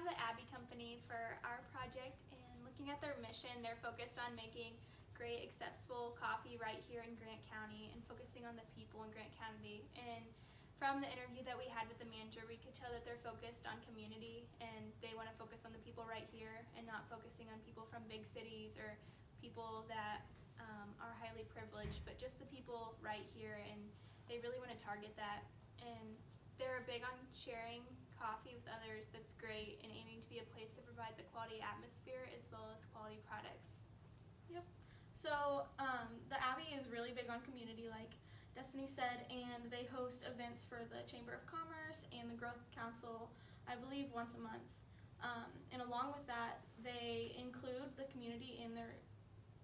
have the Abbey company for our project, and looking at their mission, they're focused on making great accessible coffee right here in Grant County and focusing on the people in Grant County. And from the interview that we had with the manager, we could tell that they're focused on community and they want to focus on the people right here and not focusing on people from big cities or people that are highly privileged, but just the people right here, and they really want to target that. And they're big on sharing coffee with others. That's great, and aiming to be a place that provides a quality atmosphere as well as quality products. Yep. So the Abbey is really big on community, like Destiny said, and they host events for the Chamber of Commerce and the Growth Council, I believe, once a month. And along with that, they include the community in their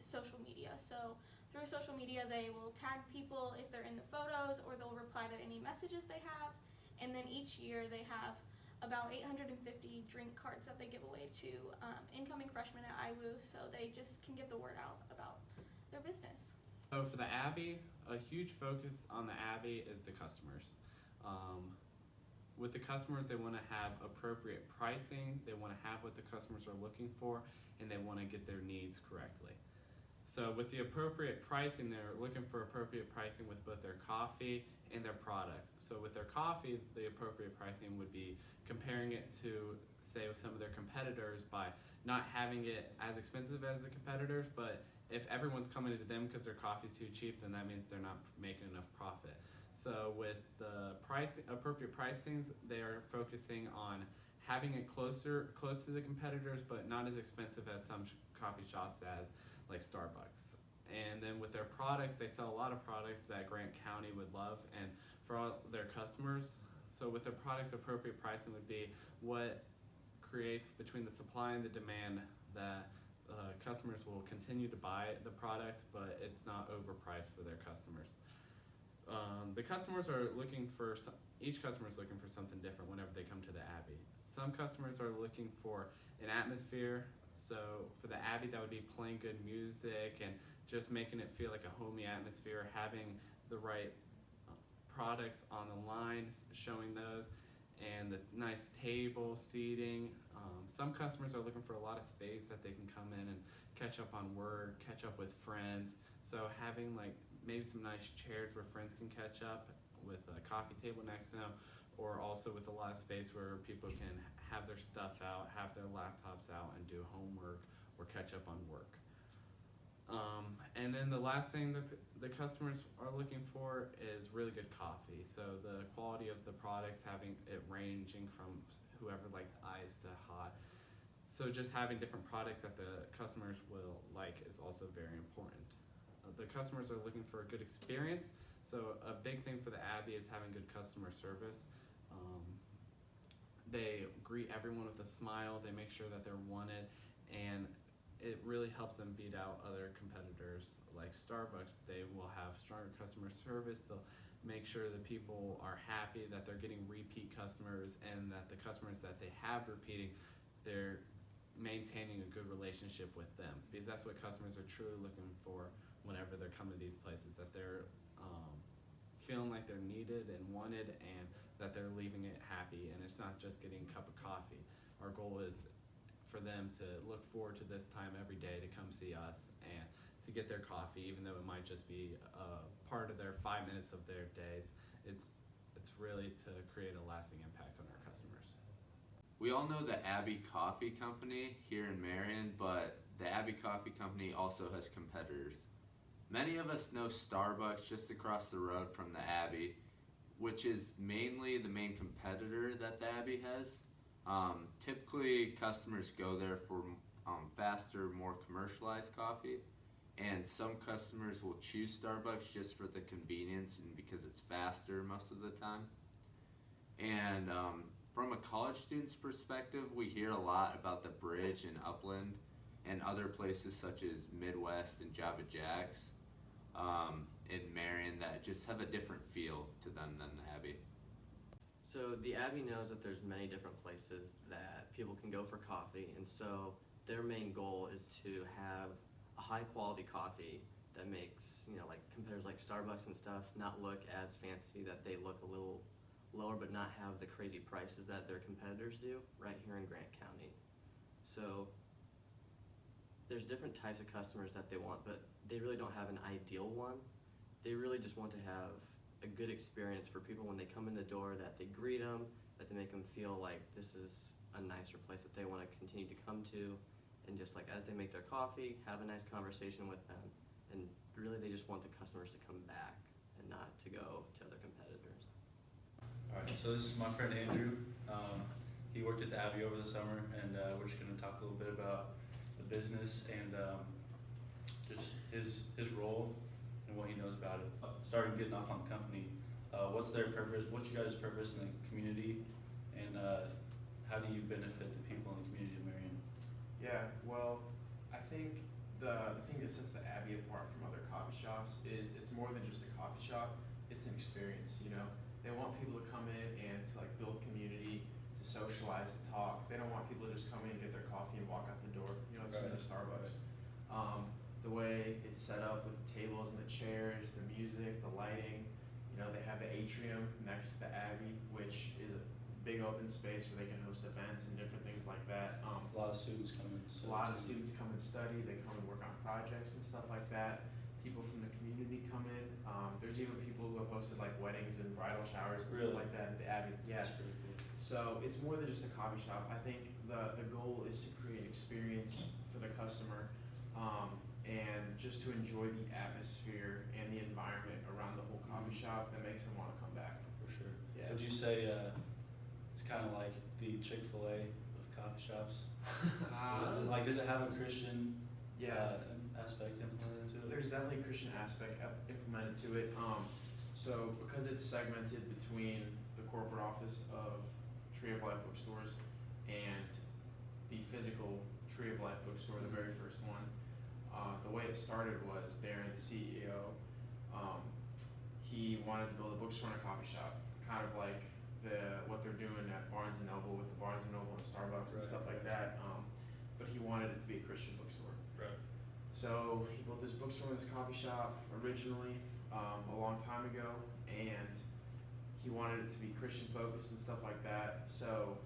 social media. So through social media, they will tag people if they're in the photos, or they'll reply to any messages they have. And then each year they have about 850 drink cards that they give away to incoming freshmen at IWU, so they just can get the word out about their business. So for the Abbey, a huge focus on the Abbey is the customers. With the customers, they want to have appropriate pricing, they want to have what the customers are looking for, and they want to get their needs correctly. So with the appropriate pricing, they're looking for appropriate pricing with both their coffee and their products. So with their coffee, the appropriate pricing would be comparing it to, say, with some of their competitors by not having it as expensive as the competitors, but if everyone's coming to them because their coffee's too cheap, then that means they're not making enough profit. So with the appropriate pricings, they are focusing on having it close to the competitors, but not as expensive as some coffee shops as like Starbucks. And then with their products, they sell a lot of products that Grant County would love and for all their customers. So with their products, appropriate pricing would be what creates between the supply and the demand that customers will continue to buy the product, but it's not overpriced for their customers. The customers are looking for, each customer is looking for something different whenever they come to the Abbey. Some customers are looking for an atmosphere. So for the Abbey, that would be playing good music and just making it feel like a homey atmosphere, having the right products on the line, showing those, and the nice table, seating. Some customers are looking for a lot of space that they can come in and catch up on work, catch up with friends. So having like maybe some nice chairs where friends can catch up with a coffee table next to them, or also with a lot of space where people can have their stuff out, have their laptops out, and do homework or catch up on work. And then the last thing that the customers are looking for is really good coffee. So the quality of the products, having it ranging from whoever likes iced to hot. So just having different products that the customers will like is also very important. The customers are looking for a good experience. So a big thing for the Abbey is having good customer service. They greet everyone with a smile, they make sure that they're wanted, and it really helps them beat out other competitors like Starbucks. They will have stronger customer service, they'll make sure that people are happy, that they're getting repeat customers, and that the customers that they have repeating, they're maintaining a good relationship with them, because that's what customers are truly looking for whenever they're coming to these places, that they're feeling like they're needed and wanted, and that they're leaving it happy, and it's not just getting a cup of coffee. Our goal is for them to look forward to this time every day to come see us and to get their coffee, even though it might just be part of their 5 minutes of their days. It's really to create a lasting impact on our customers. We all know the Abbey Coffee Company here in Marion, but the Abbey Coffee Company also has competitors. Many of us know Starbucks just across the road from the Abbey, which is mainly the main competitor that the Abbey has. Typically, customers go there for faster, more commercialized coffee, and some customers will choose Starbucks just for the convenience and because it's faster most of the time. And from a college student's perspective, we hear a lot about the Bridge in Upland and other places such as Midwest and Java Jacks in Marion that just have a different feel to them than the Abbey. So the Abbey knows that there's many different places that people can go for coffee, and so their main goal is to have a high quality coffee that makes, like competitors like Starbucks and stuff not look as fancy, that they look a little lower but not have the crazy prices that their competitors do right here in Grant County. So there's different types of customers that they want, but they really don't have an ideal one. They really just want to have a good experience for people when they come in the door, that they greet them, that they make them feel like this is a nicer place that they want to continue to come to, and just like as they make their coffee, have a nice conversation with them, and really they just want the customers to come back and not to go to other competitors. All right, so this is my friend Andrew. He worked at the Abbey over the summer, and we're just going to talk a little bit about the business and just his role and what he knows about it. Starting getting off on the company, what's their purpose? What's you guys' purpose in the community, and how do you benefit the people in the community of Marion? Yeah, well, I think the thing that sets the Abbey apart from other coffee shops is it's more than just a coffee shop. It's an experience, you know. They want people to come in and to like build community, to socialize, to talk. They don't want people to just come in, get their coffee, and walk out the door. You know, it's Right. in the Starbucks. The way it's set up with the tables and the chairs, the music, the lighting. You know, they have the atrium next to the Abbey, which is a big open space where they can host events and different things like that. A lot of students come in. A lot of students come and study. They come and work on projects and stuff like that. People from the community come in. There's even people who have hosted like weddings and bridal showers and Really? stuff like that at the Abbey. Yeah. That's pretty cool. So it's more than just a coffee shop. I think the goal is to create experience for the customer, and just to enjoy the atmosphere and the environment around the whole coffee shop that makes them want to come back. For sure. Yeah. Would you say it's kind of like the Chick-fil-A of coffee shops? Like, does it have a Christian Yeah. aspect implemented into it? There's definitely a Christian aspect implemented to it. So because it's segmented between the corporate office of Tree of Life bookstores and the physical Tree of Life bookstore, the very first one, the way it started was Darren, the CEO, he wanted to build a bookstore and a coffee shop, kind of like what they're doing at Barnes & Noble with the Barnes & Noble and Starbucks and Right. stuff like that. But he wanted it to be a Christian bookstore. Right. So he built this bookstore and this coffee shop originally a long time ago, and he wanted it to be Christian focused and stuff like that. So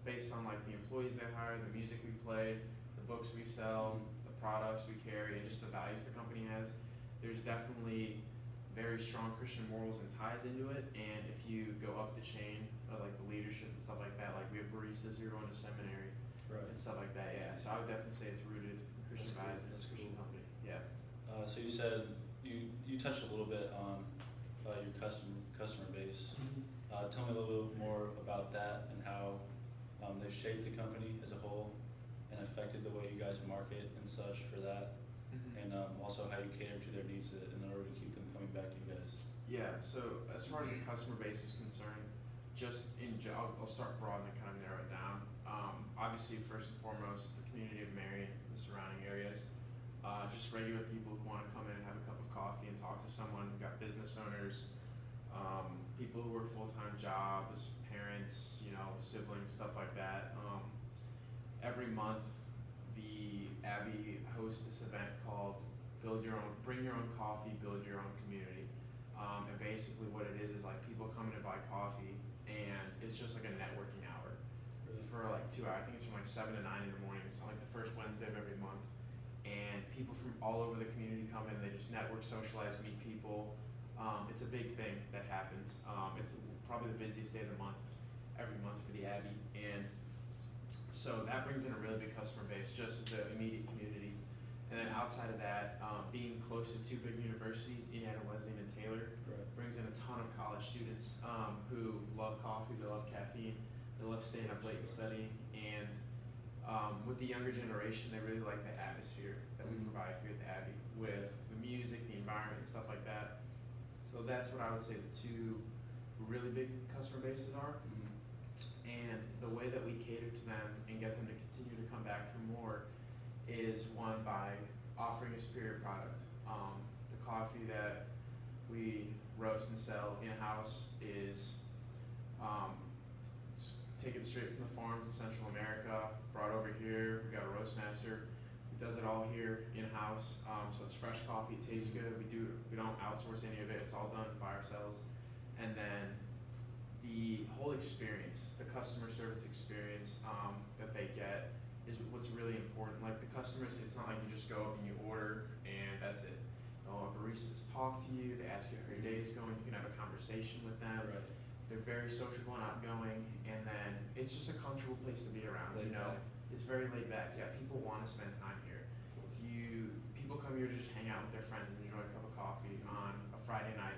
based on like the employees they hire, the music we play, the books we sell, the products we carry, and just the values the company has, there's definitely very strong Christian morals and ties into it. And if you go up the chain of like the leadership and stuff like that, like we have baristas who are going to seminary Right. and stuff like that. Yeah, so I would definitely say it's rooted in Christian That's cool. values and it's a That's Christian cool. company. Yeah. So you said you touched a little bit on your customer base. Tell me a little bit more about that and how they've shaped the company as a whole and affected the way you guys market and such for that, and also how you cater to their needs in order to keep them coming back to you guys. Yeah, so as far as the customer base is concerned, just I'll start broad and kind of narrow it down. Obviously, first and foremost, the community of Marion, the surrounding areas, just regular people who want to come in and have a cup of coffee and talk to someone. We've got business owners, people who work full-time jobs, parents, you know, siblings, stuff like that. Every month, the Abbey hosts this event called Bring Your Own Coffee, Build Your Own Community. And basically what it is like people coming to buy coffee, and it's just like a networking hour for like 2 hours. I think it's from like 7 to 9 in the morning. It's like the first Wednesday of every month. And people from all over the community come in, they just network, socialize, meet people. It's a big thing that happens. It's probably the busiest day of the month, every month for the Abbey. And so that brings in a really big customer base, just the immediate community. And then outside of that, being close to two big universities, Indiana Wesleyan and Taylor, brings in a ton of college students who love coffee, they love caffeine, they love staying up late and studying. And with the younger generation, they really like the atmosphere that we provide here at the Abbey with the music, the environment, and stuff like that. So that's what I would say the two really big customer bases are. And the way that we cater to them and get them to continue to come back for more is one by offering a superior product. The coffee that we roast and sell in-house is it's taken straight from the farms in Central America, brought over here. We got a roast master who does it all here in-house. So it's fresh coffee, it tastes good. We don't outsource any of it. It's all done by ourselves. And then the whole experience, the customer service experience that they get is what's really important. Like the customers, it's not like you just go up and you order and that's it. No, baristas talk to you, they ask you how your day is going, you can have a conversation with them. Right. They're very sociable and outgoing, and then it's just a comfortable place to be around, Laid you know? back. It's very laid back. Yeah, people want to spend time here. People come here to just hang out with their friends and enjoy a cup of coffee on a Friday night.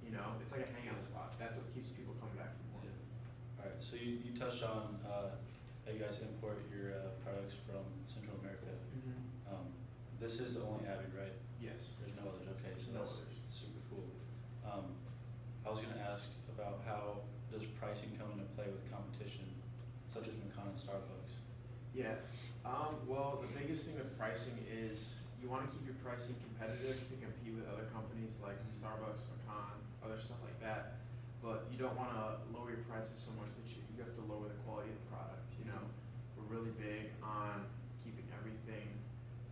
You know, it's like a hangout spot. That's what keeps people coming back for more. Yeah. All right. So you touched on how you guys import your products from Central America. This is the only Abbey, right? Yes. There's no others. Okay, so No that's others. super cool. I was going to ask about how does pricing come into play with competition, such as McCon and Starbucks? Yeah. Well, the biggest thing with pricing is you want to keep your pricing competitive to compete with other companies like Starbucks, McCon, other stuff like that. But you don't want to lower your prices so much that you have to lower the quality of the product. You know, we're really big on keeping everything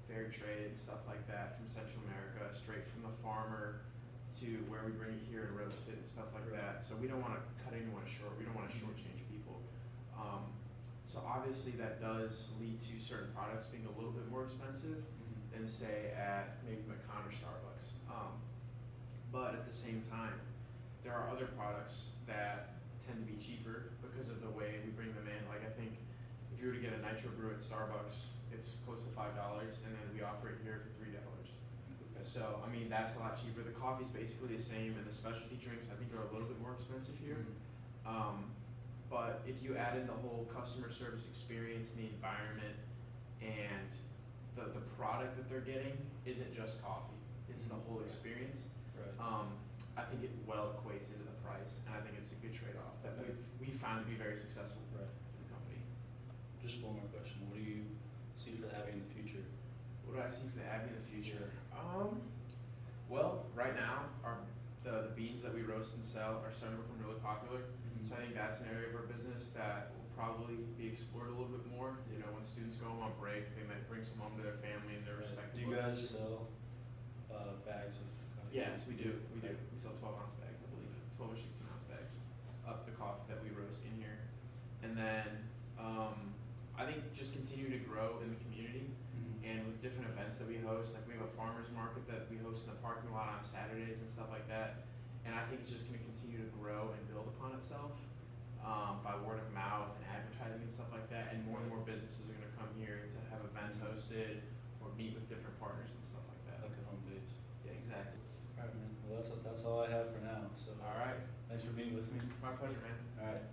fair trade, stuff like that from Central America, straight from the farmer to where we bring it here and roast it and stuff like that. So we don't want to cut anyone short. We don't want to shortchange people. So obviously that does lead to certain products being a little bit more expensive than say at maybe McCon or Starbucks. But at the same time, there are other products that tend to be cheaper because of the way we bring them in. Like I think if you were to get a nitro brew at Starbucks, it's close to $5, and then we offer it here for $3. Okay. So I mean that's a lot cheaper. The coffee's basically the same, and the specialty drinks I think are a little bit more expensive here. But if you add in the whole customer service experience, the environment, and the product that they're getting isn't just coffee. It's the whole experience. Right. I think it well equates into the price, and I think it's a good trade-off that we've found to be very successful Right. for the company. Just one more question. What do you see for the Abbey in the future? What do I see for the Abbey in the future? Well, right now, the beans that we roast and sell are starting to become really popular. So I think that's an area of our business that will probably be explored a little bit more. You know, when students go home on break, they might bring some home to their family and their Right. respective Do you guys locations. sell bags of coffee? Yeah, we do. We sell 12-ounce bags, I believe, 12 or 16-ounce bags of the coffee that we roast in here. And then I think just continue to grow in the community and with different events that we host. Like we have a farmers market that we host in the parking lot on Saturdays and stuff like that. And I think it's just going to continue to grow and build upon itself by word of mouth and advertising and stuff like that. And more businesses are going to come here to have events hosted or meet with different partners and stuff like that. Like a home base. Yeah, exactly. All right, man. Well, that's all I have for now. So All right. thanks for being with me. My pleasure, man. All right.